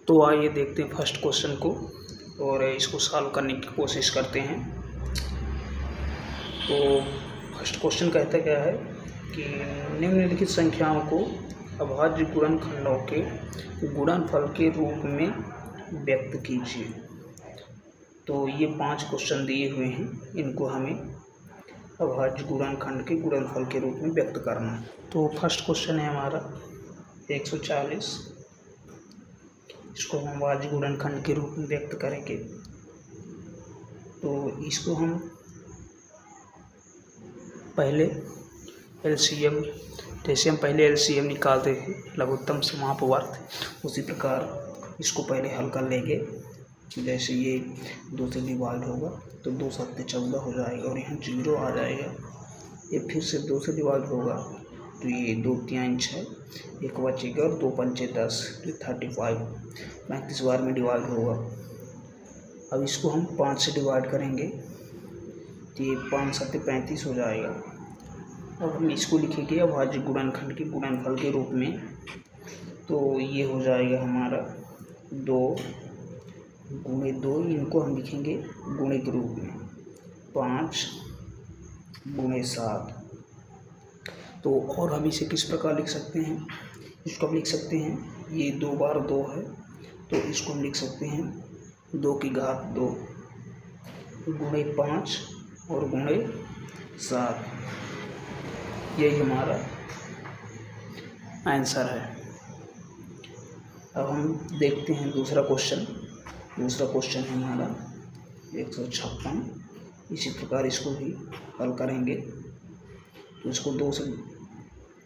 तो आइए देखते हैं फर्स्ट क्वेश्चन को और इसको सॉल्व करने की कोशिश करते हैं। तो फर्स्ट क्वेश्चन कहता क्या है कि निम्नलिखित संख्याओं को अभाज्य गुणनखंडों के गुणनफल के रूप में व्यक्त कीजिए। तो ये 5 क्वेश्चन दिए हुए हैं, इनको हमें अभाज्य गुणनखंड के गुणनफल के रूप में व्यक्त करना है। तो फर्स्ट क्वेश्चन है हमारा 140, इसको हम अभाज्य गुणनखंड के रूप में व्यक्त करेंगे। तो इसको हम पहले एलसीएम, जैसे हम पहले एलसीएम निकालते थे लघुत्तम समापवर्त, उसी प्रकार इसको पहले हल कर लेंगे। जैसे ये 2 से डिवाइड होगा तो 2 7 14 हो जाएगा और यहाँ 0 आ जाएगा। ये फिर से 2 से डिवाइड होगा तो ये 2 3 6, एक बचेगा और 2 5 10, 35 35 बार में डिवाइड होगा। अब इसको हम 5 से डिवाइड करेंगे तो ये 5 7 35 हो जाएगा। अब हम इसको लिखेंगे अभाज्य गुणनखंड के गुणनफल के रूप में। तो ये हो जाएगा हमारा 2 गुणे 2, इनको हम लिखेंगे गुणे के रूप में, 5 गुणे 7। तो और हम इसे किस प्रकार लिख सकते हैं, इसको हम लिख सकते हैं, ये 2 बार 2 है तो इसको हम लिख सकते हैं 2 की घात 2 गुणे 5 और गुणे 7। यही हमारा आंसर है। अब हम देखते हैं दूसरा क्वेश्चन। दूसरा क्वेश्चन है हमारा 156। इसी प्रकार इसको भी हल करेंगे। तो इसको 2 से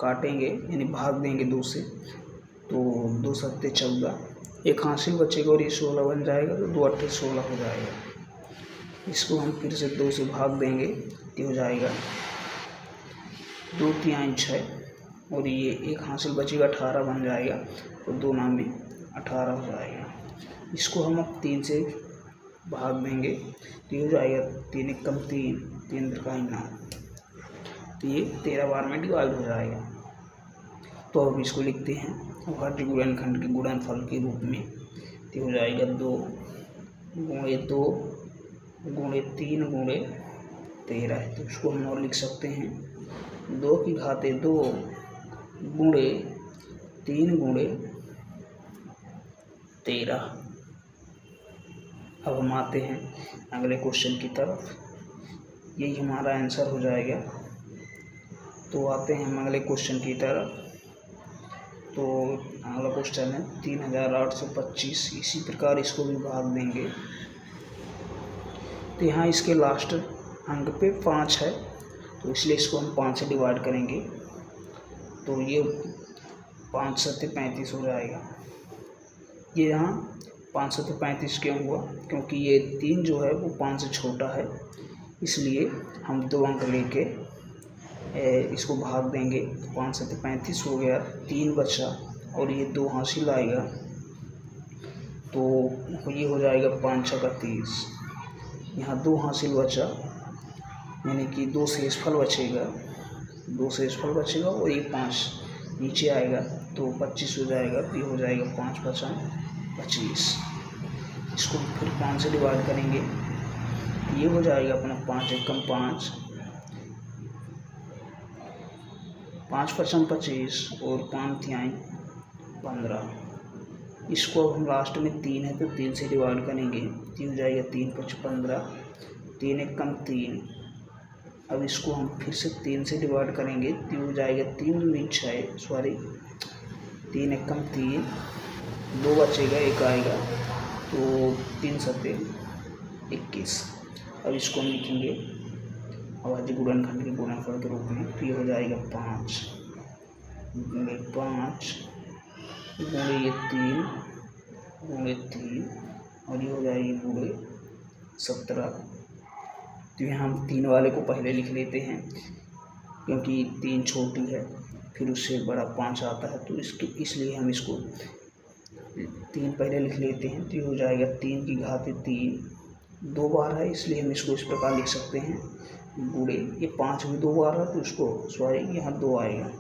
काटेंगे यानी भाग देंगे 2 से, तो 2 7 14, एक हासिल बचेगा और ये 16 बन जाएगा, तो 2 8 16 हो जाएगा। इसको हम फिर से 2 से भाग देंगे तो हो जाएगा 2 3 6 और ये एक हासिल बचेगा 18 बन जाएगा, तो 2 9 में 18 हो जाएगा। इसको हम अब 3 से भाग देंगे तो हो जाएगा 3 1 3, 3 का 9, तो ये 13 बार में डिवाइड हो जाएगा। तो अब इसको लिखते हैं अभाज्य गुणनखंड के गुणनफल के रूप में। तो हो जाएगा 2 गुणे 2 गुणे 3 गुणे 13। तो इसको हम और लिख सकते हैं 2 की घात 2 गुणे 3 गुणे 13। अब हम आते हैं अगले क्वेश्चन की तरफ, यही हमारा आंसर हो जाएगा। तो आते हैं हम अगले क्वेश्चन की तरफ। तो अगला क्वेश्चन है 3825। इसी प्रकार इसको भी भाग देंगे। तो यहाँ इसके लास्ट अंक पे 5 है, तो इसलिए इसको हम 5 से डिवाइड करेंगे। तो ये 5 7 35 हो जाएगा। ये यहाँ 5 7 35 क्यों हुआ, क्योंकि ये 3 जो है वो 5 से छोटा है, इसलिए हम 2 अंक लेके इसको भाग देंगे। 5 7 35 हो गया, 3 बचा और ये 2 हासिल आएगा, तो ये हो जाएगा 5 6 30। यहाँ 2 हासिल बचा यानी कि 2 शेषफल बचेगा, 2 शेषफल बचेगा और ये 5 नीचे आएगा तो 25 हो जाएगा। तो ये हो जाएगा 5 5 25। इसको फिर 5 से डिवाइड करेंगे, ये हो जाएगा अपना 5 1 5, 5 5 25 और 5 3 15। इसको अब हम लास्ट में 3 है तो 3 से डिवाइड करेंगे, तो हो जाएगा 3 5 15, 3 1 3। अब इसको हम फिर से 3 से डिवाइड करेंगे तो हो जाएगा 3 2 6, सॉरी 3 1 3, 2 बचेगा, 1 आएगा, तो 3 7 21। अब इसको हम लिखेंगे अभाज्य गुणनखंड के गुणनफल के रूप में। तो ये हो जाएगा 5 गुणे 5 गुणे ये 3 गुणे 3 और ये हो जाएगी गुणे 17। तो यहाँ हम 3 वाले को पहले लिख लेते हैं, क्योंकि 3 छोटी है, फिर उससे बड़ा 5 आता है, तो इसलिए हम इसको 3 पहले लिख लेते हैं। तो ये हो जाएगा 3 की घात 3, 2 बार है इसलिए हम इसको इस प्रकार लिख सकते हैं गुणे, ये 5 भी 2 बार है तो उसको सॉरी यहाँ 2 आएगा,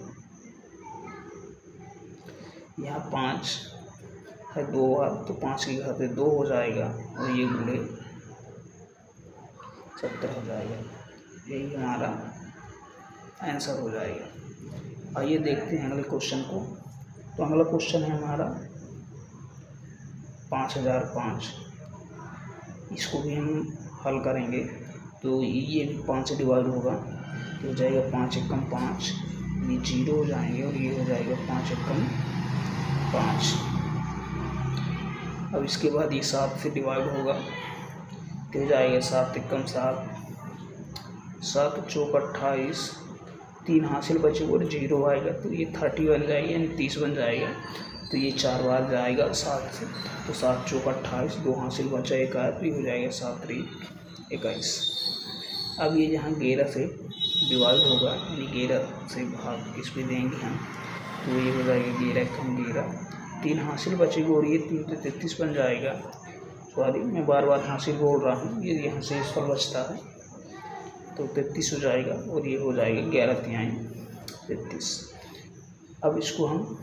यहाँ 5 है 2 बार, तो 5 की घात 2 हो जाएगा और ये गुणे 70 हो जाएगा। यही हमारा आंसर हो जाएगा। आइए देखते हैं अगले क्वेश्चन को। तो अगला क्वेश्चन है हमारा 5005। इसको भी हम हल करेंगे। तो ये भी 5 से डिवाइड होगा तो हो जाएगा 5 एकम 5, ये 0 हो जाएंगे और ये हो जाएगा 5 एकम 5। अब इसके बाद ये 7 से डिवाइड होगा तो हो जाएगा 7 एकम 7, 7 चौक 28, 3 हासिल बचे और 0 आएगा तो ये 30 बन जाएगा, यानी 30 बन जाएगा। तो ये 4 बार जाएगा 7 से, तो 7 चौक 28, 2 हासिल बचा 1 आया तो ये हो जाएगा 7 3 21। अब ये यहाँ 11 से डिवाइड होगा, यानी 11 से भाग इस पर देंगे हम, तो ये हो जाएगा 11 एकम 11, 3 हासिल बचेगा और ये 3 तो 33 बन जाएगा। सॉरी, मैं बार बार हासिल बोल रहा हूँ, ये यहाँ से इस पर बचता है तो 33 हो जाएगा और ये हो जाएगा 11 तिहाई 33। अब इसको हम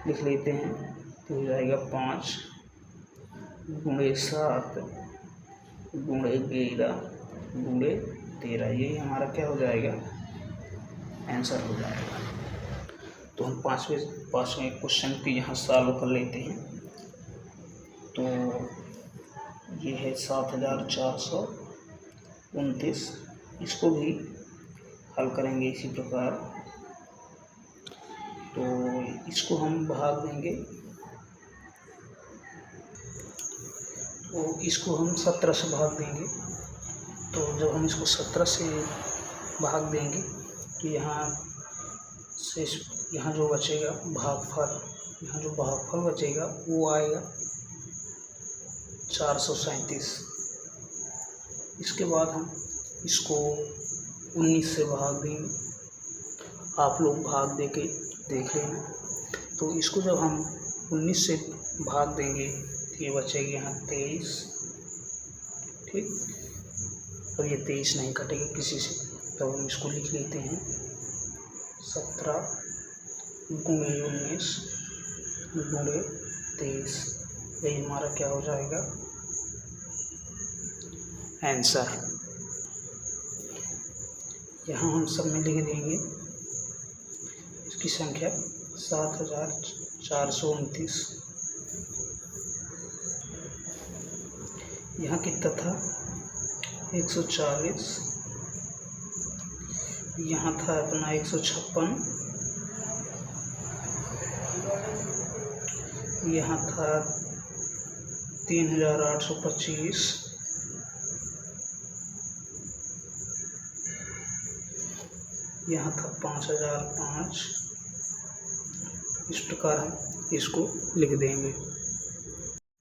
लिख लेते हैं तो हो जाएगा 5 गुणे 7 गुणे 11 गुणे 13, यही हमारा क्या हो जाएगा, आंसर हो जाएगा। तो हम पाँचवें क्वेश्चन को यहाँ सॉल्व कर लेते हैं। तो ये है 7429, इसको भी हल करेंगे इसी प्रकार। तो इसको हम भाग देंगे, तो इसको हम 17 से भाग देंगे। तो जब हम इसको 17 से भाग देंगे तो यहाँ जो बचेगा भागफल, यहाँ जो भागफल बचेगा वो आएगा 437। इसके बाद हम इसको 19 से भाग देंगे, आप लोग भाग दे के देख लेना। तो इसको जब हम 19 से भाग देंगे तो ये बचेगा यहाँ 23, ठीक, और ये 23 नहीं कटेगा किसी से, तो हम इसको लिख लेते हैं 17 गुणे 19 गुणे 23, यही हमारा क्या हो जाएगा, आंसर। यहाँ हम सब में लिख देंगे इसकी संख्या 7429। यहाँ कितना था 140, यहाँ था अपना 156, यहाँ था 3825, यहाँ था 5005। इस प्रकार हम इसको लिख देंगे।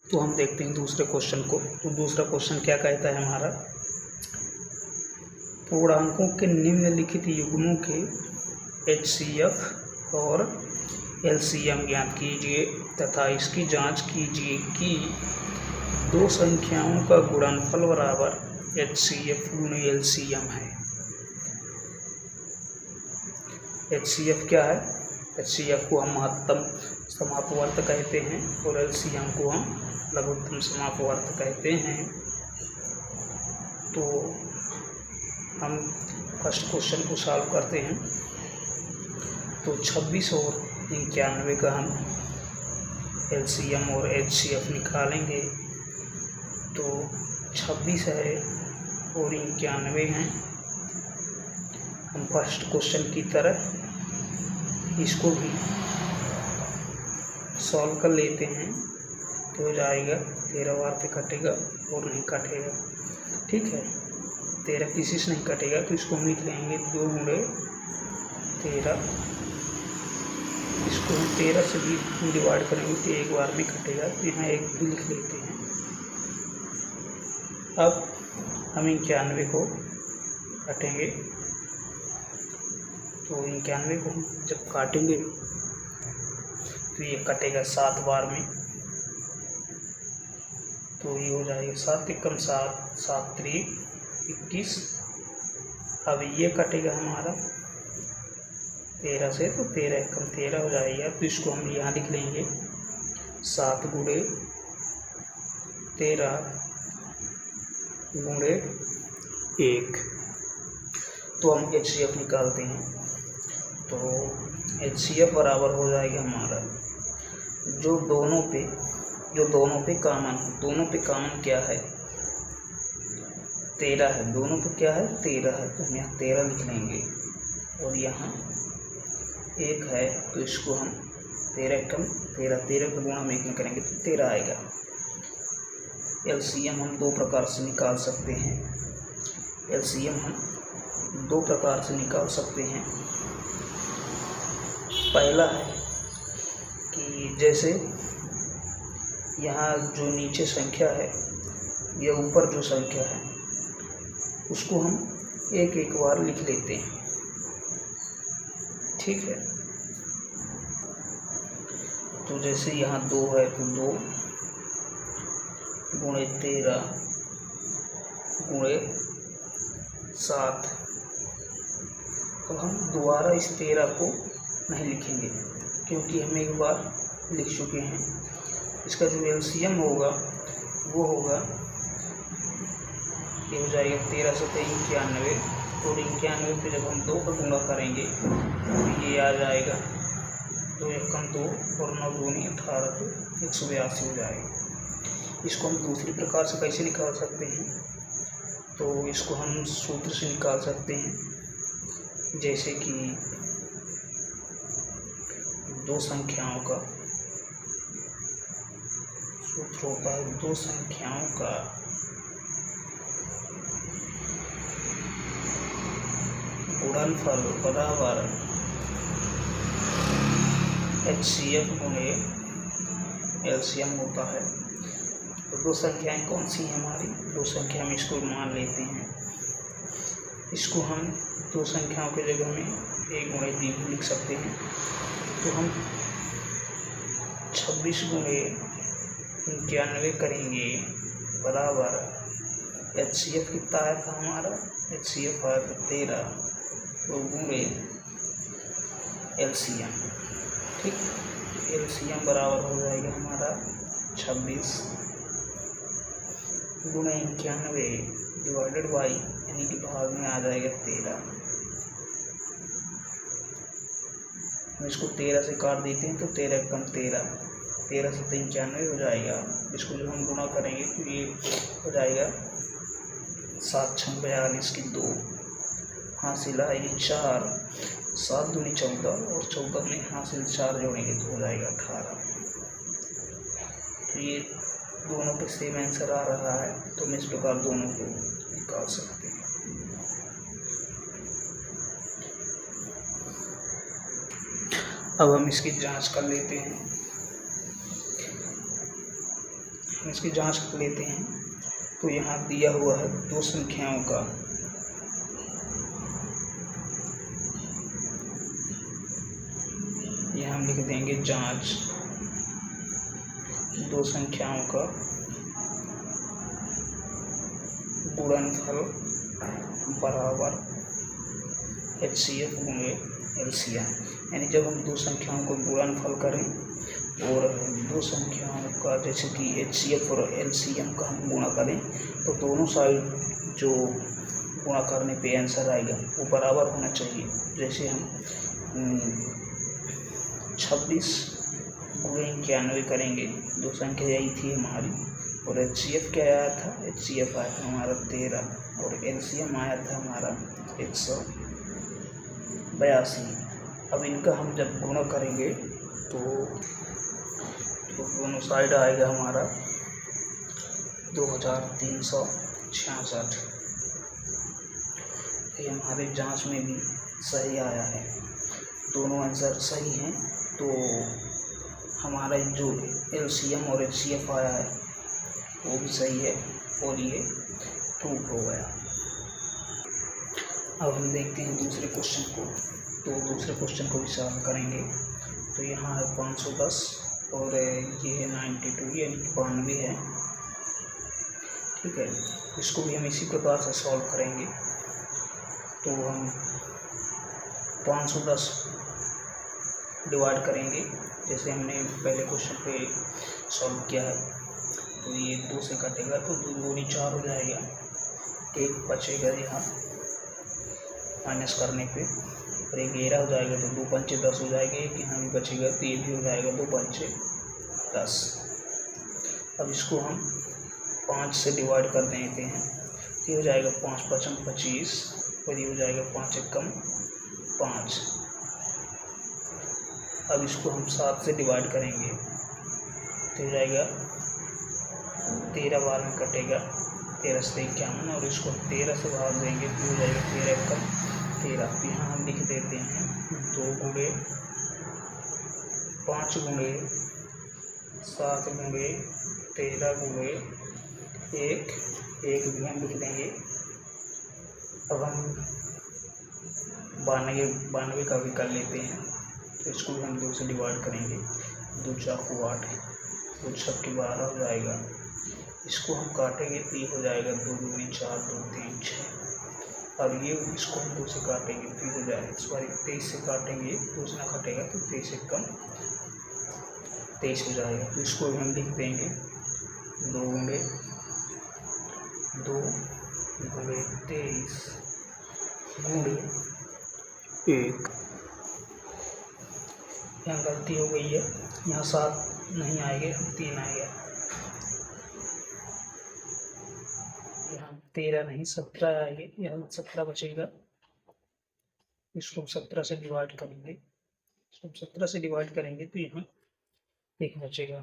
तो हम देखते हैं दूसरे क्वेश्चन को। तो दूसरा क्वेश्चन क्या कहता है हमारा, पूर्णांकों के निम्नलिखित युग्मों के HCF और LCM ज्ञात कीजिए तथा इसकी जांच कीजिए कि दो संख्याओं का गुणनफल बराबर HCF गुणे LCM है। HCF क्या है, HCF को हम महत्तम समापवर्त कहते हैं और LCM को हम लघुत्तम समापवर्त कहते हैं। तो हम फर्स्ट क्वेश्चन को सॉल्व करते हैं। तो 26 और 91 का हम LCM और HCF निकालेंगे। तो 26 है और 91 हैं। हम फर्स्ट क्वेश्चन की तरह इसको भी सॉल्व कर लेते हैं। तो हो जाएगा 13 बार पे कटेगा और नहीं कटेगा, ठीक है, 13 किसी से नहीं कटेगा तो इसको हम लिख लेंगे 2 गुणे 13। इसको हम 13 से भी डिवाइड करेंगे तो एक बार में कटेगा, तो यहाँ एक भी लिख लेते हैं। अब हम 91 को काटेंगे। तो 91 को हम जब काटेंगे तो ये कटेगा 7 बार में, तो ये हो जाएगा 7 एकम 7, 7 3 21। अब ये कटेगा हमारा 13 से, तो 13 एकम 13 हो जाएगा। तो इसको हम यहाँ लिख लेंगे 7 गुणे 13 गुणे 1। तो हम HCF निकालते हैं। तो HCF बराबर हो जाएगा हमारा जो दोनों पे कॉमन क्या है, 13 है। दोनों पे क्या है, 13 है, तो हम यहाँ 13 लिख लेंगे। और यहाँ 1 है, तो इसको हम 13 का गुणा हम 1 में करेंगे तो 13 आएगा। LCM हम दो प्रकार से निकाल सकते हैं। पहला है कि जैसे यहाँ जो नीचे संख्या है या ऊपर जो संख्या है उसको हम एक बार लिख लेते हैं, ठीक है। तो जैसे यहाँ 2 है तो 2 गुणे 13 गुणे 7। अब हम दोबारा इस 13 को नहीं लिखेंगे क्योंकि हम एक बार लिख चुके हैं। इसका जो LCM होगा वो होगा, ये हो जाएगा 13 से 91, और 91 पे जब हम 2 का गुणा करेंगे तो ये आ जाएगा 2 एकम 2 और 9 दूनी 18, तो 182 हो जाएगा। इसको हम दूसरी प्रकार से कैसे निकाल सकते हैं, तो इसको हम सूत्र से निकाल सकते हैं। जैसे कि दो संख्याओं का सूत्र होता है, दो संख्याओं का गुणनफल बराबर HCF गुणे LCM होता है। तो दो संख्याएं कौन सी हैं हमारी, दो संख्या हम इसको मान लेते हैं। इसको हम दो संख्याओं के जगह में 1 गुणे 3 लिख सकते हैं। तो हम 26 गुणे 91 करेंगे बराबर HCF कितना आया था हमारा, HCF आया था 13, तो गुणे LCM, ठीक। LCM बराबर हो जाएगा हमारा 26 गुणे 91 डिवाइडेड बाई, यानी कि भाग में आ जाएगा 13। हम इसको 13 से काट देते हैं तो 13 कम 13 से 93 हो जाएगा। इसको जब हम गुणा करेंगे तो ये हो जाएगा 7 6 42 की 2 हासिल आएगी 4, 7 दूनी 14 और 14 में हासिल 4 जोड़ेंगे तो हो जाएगा 18। तो ये दोनों पे सेम आंसर आ रहा है, तो हम इस प्रकार दोनों को निकाल सकते हैं। अब हम इसकी जांच कर लेते हैं। तो यहाँ दिया हुआ है दो संख्याओं का यहाँ हम लिख देंगे जांच दो संख्याओं का गुणनफल बराबर HCF गुणे LCM। यानी जब हम दो संख्याओं को गुणनफल करें और दो संख्याओं का जैसे कि HCF और LCM का हम गुणा करें तो दोनों साइड जो गुणा करने पे आंसर आएगा वो बराबर होना चाहिए। जैसे हम 26 गुणे 91 करेंगे, दो संख्या यही थी हमारी, और HCF क्या आया था, HCF आया था हमारा 13 और LCM आया था हमारा 182। अब इनका हम जब गुणा करेंगे तो दोनों साइड आएगा हमारा 2366। ये हमारे जांच में भी सही आया है, दोनों आंसर सही हैं। तो हमारा जो LCM और HCF आया है वो भी सही है और ये प्रूव हो गया। अब हम देखते हैं दूसरे क्वेश्चन को। तो दूसरे क्वेश्चन को भी सॉल्व करेंगे। तो यहाँ है 510 और ये है 92, यानी 92 है, ठीक है। इसको भी हम इसी प्रकार से सॉल्व करेंगे। तो हम 510 डिवाइड करेंगे। जैसे हमने पहले क्वेश्चन पे सॉल्व किया है, तो ये 2 से कटेगा तो 2 दूनी 4 हो जाएगा, 1 बचेगा यहाँ माइनस करने पे, और 1 11 हो जाएगा, तो 2 पंचे 10 हो जाएगा, एक यहाँ भी बचेगा तो ये भी हो जाएगा 2 पंचे 10। अब इसको हम 5 से डिवाइड कर देते हैं, ये हो जाएगा 5 पचम 25, और ये हो जाएगा 5 एकम 5। अब इसको हम 7 से डिवाइड करेंगे तो हो जाएगा 13 बार में कटेगा 13 से 51, और इसको 13 से भाग देंगे तो हो जाएगा 13 एकम 13। तो यहाँ हम लिख देते हैं 2 गुणे 5 गुणे 7 गुणे 13 गुणे 1 भी हम लिख देंगे। अब हम 92 का भी कर लेते हैं, तो इसको भी हम 2 से डिवाइड करेंगे, 2 4 को 8, 2 6 के 12 हो जाएगा। इसको हम काटेंगे तो ये हो जाएगा 2 दूनी 4, 2 3 6। अब ये इसको हम 2 से काटेंगे तो ये हो जाएगा, सॉरी 23 से काटेंगे, 2 से ना कटेगा तो 23 एकम 23 हो जाएगा। तो इसको भी हम लिख देंगे 2 गुणे 23 गुणे 1। यहाँ गलती हो गई है, यहाँ 7 नहीं आएगा, 3 आएगा, यहाँ 13 नहीं 17 आएंगे, यहाँ 17 बचेगा। इसको 17 से डिवाइड करेंगे, इसको 17 से डिवाइड करेंगे तो यहाँ 1 बचेगा।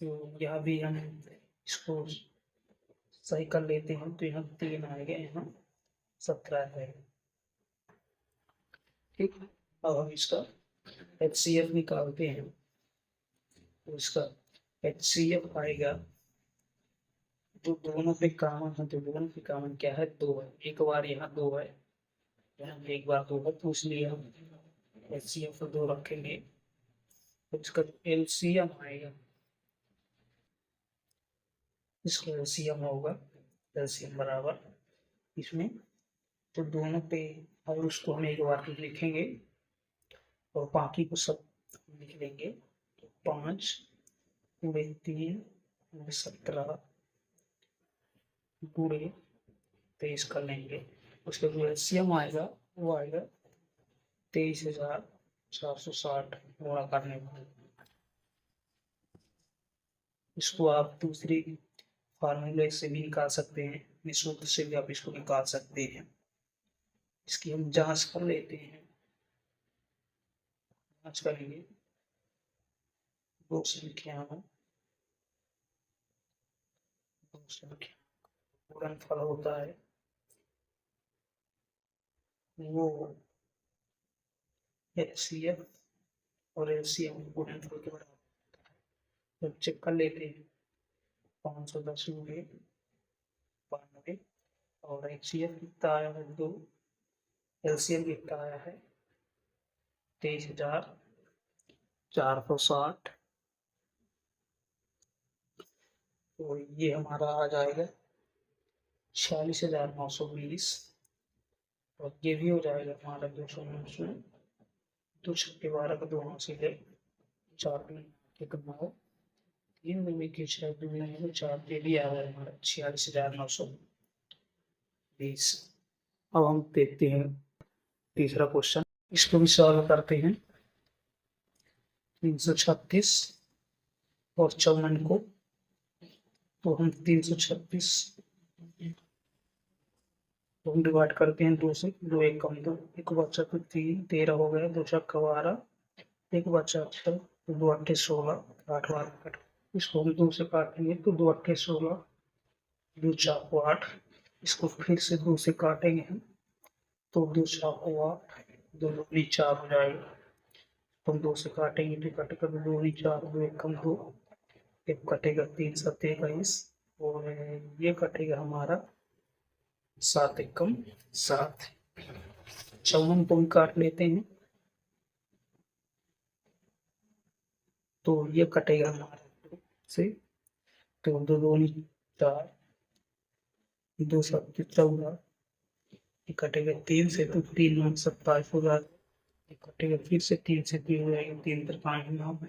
तो यहाँ भी हम इसको सही कर लेते हैं, तो यहाँ 3 आएगा, यहाँ 17 आएगा। ठीक, अब हम इसका HCF निकालते हैं, तो इसका HCF आएगा, तो दोनों पे कॉमन है, तो दोनों पे कॉमन क्या है 2 है, एक बार यहाँ 2 है, यहाँ एक बार 2 है, तो इसलिए हम HCF 2 रखेंगे। तो इसका LCM आएगा, इसका LCM होगा, LCM बराबर इसमें, तो दोनों पे, और उसको हम एक बार लिखेंगे और बाकी को सब लिख लेंगे। तो 5 गुणे 3 गुणे 17 गुणे 23 कर लेंगे। उसके जो LCM आएगा वो आएगा 23,460 गुणा करने पर। इसको आप दूसरी फार्मूले से भी निकाल सकते हैं, इस सूत्र से भी आप इसको निकाल सकते हैं। इसकी हम जांच कर लेते हैं, जांच करेंगे। 2 संख्या गुणनफल होता है वो HCF और LCM गुणनफल के बराबर होता है। तो चेक कर लेते हैं, 510 गुणे 92, और HCF कितना आया है 2, LCM कितना आया है 23,460। तो ये हमारा आ जाएगा 46,920, और ये भी हो जाएगा हमारा 299, 2 छक्के 12 का 2 हासिल है, 4 के कमाओ, 3 दूनी की 6 दूनी 4, ये भी आ रहा है हमारा 46,920। अब हम देखते हैं तीसरा क्वेश्चन, इसको भी सॉल्व करते हैं। 336 और 54 को, तो हम 336 तो हम डिवाइड करते हैं 2 से, 2 1 कम 2, 1 बचा तो 3, 13 हो गया, 2 छक्का 12, 1 बचा 6, तो 2 8 16, 8 बार कट। इसको हम 2 से काटेंगे तो 2 8 16, 2 4 को 8, इसको फिर से 2 से काटेंगे हम तो 2 4 को 8, 2 दूनी 4 हो जाएगा। हम 2 से काटेंगे तो कटेगा 2 दूनी 4, 2 1 कम 2, 1 कटेगा 3 7 21, और ये कटेगा हमारा 7 एकम 7। 54 को भी काट लेते हैं, तो ये कटेगा हमारा 2 से, तो 2 दूनी 4, 2 7 14, ये कटेगा 3 से, तो 3 9 27 हो जाएगा, कटेगा, फिर से 3 से 3 हो जाएगा, 3 पर 5 यहाँ पे,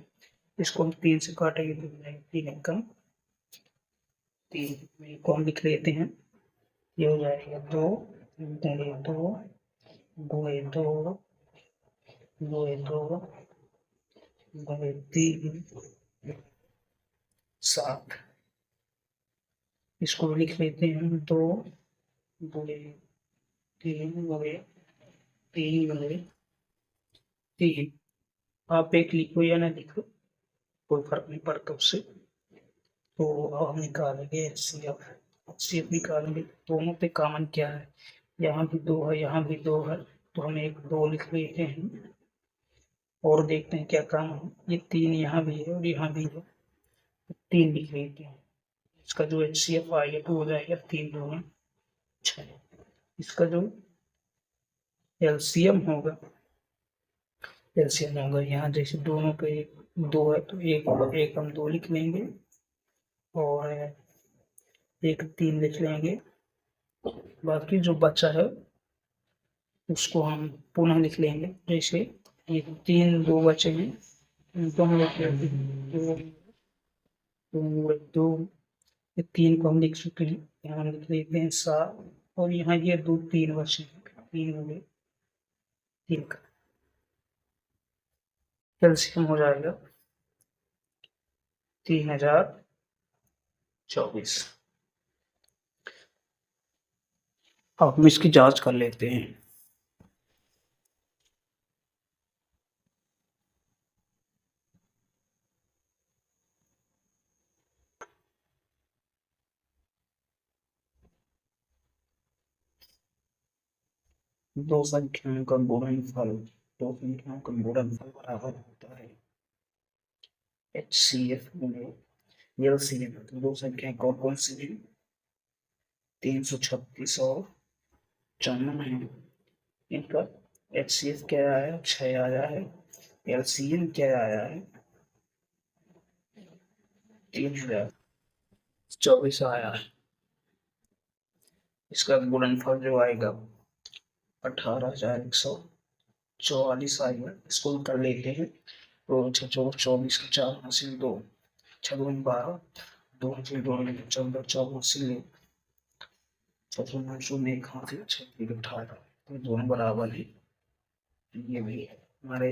इसको हम 3 से काटेंगे तो हो जाएगा 3 एकम 3 को हम लिख लेते हैं, ये हो जाएगा 2 2 2 2 2 3 7, इसको लिख लेते हैं 2 2 3 3 आप एक लिखो या ना लिखो कोई फर्क नहीं पड़ता उससे। तो अब हम निकालेंगे एचसीएफ निकालेंगे, दोनों पे कॉमन क्या है, यहाँ भी 2 है यहाँ भी 2 है, तो हम एक 2 लिख लेते हैं और देखते हैं क्या काम है। ये 3 यहाँ भी है और यहाँ भी है, 3 लिख लेते हैं, इसका जो एचसीएफ आएगा तो हो जाएगा 3 2 6। इसका जो एलसीएम होगा यहाँ जैसे दोनों पे 2 है तो एक हम 2 लिख लेंगे और एक 3 लिख लेंगे, बाकी जो बचा है उसको हम पुनः लिख लेंगे। जैसे ये 3 2 बचे हैं तो हम लिख लेते हैं 2 ये 3 को हम लिख चुके हैं, यहाँ हम लिख लेते हैं 7 और यहाँ ये 2 3 बचे हैं, 3 हो गए, 3 का एलसीएम हो जाएगा 3024। अब हम इसकी जांच कर लेते हैं। दो संख्याओं का गुणनफल बराबर होता है HCF गुणे LCM। तो दो संख्याएं कौन कौन सी हैं, 336 और 54 है। इनका HCF क्या आया, 6 आया है, LCM क्या आया है, 3024 आया है। इसका गुणनफल जो आएगा 18,144 आएगा। इसको कर लेते हैं तो 24 का 4 हासिल 2 6 2 12 2 हासिल 2 14 4 हासिल 14 एक हासिल 6 18, तो दोनों बराबर है। ये भी हमारे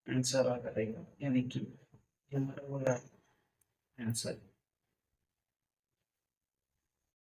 आंसर आ जाएगा, यानी कि हमारा आंसर